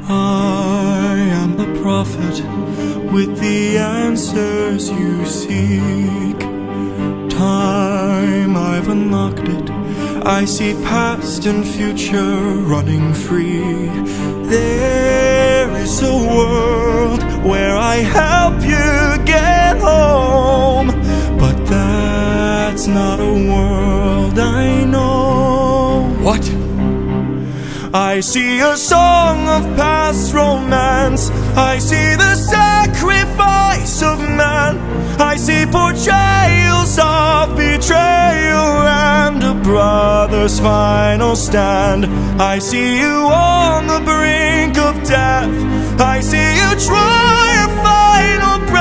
I am the prophet with the answers you seek. Time, I've unlocked it. I see past and future running free. There is a world where I help you get home, but that's not a world I know. What? I see a song of past romance. I see the sacrifice of man. I see portrayals of betrayal and a brother's final stand. I see you on the brink of death. I see you try a final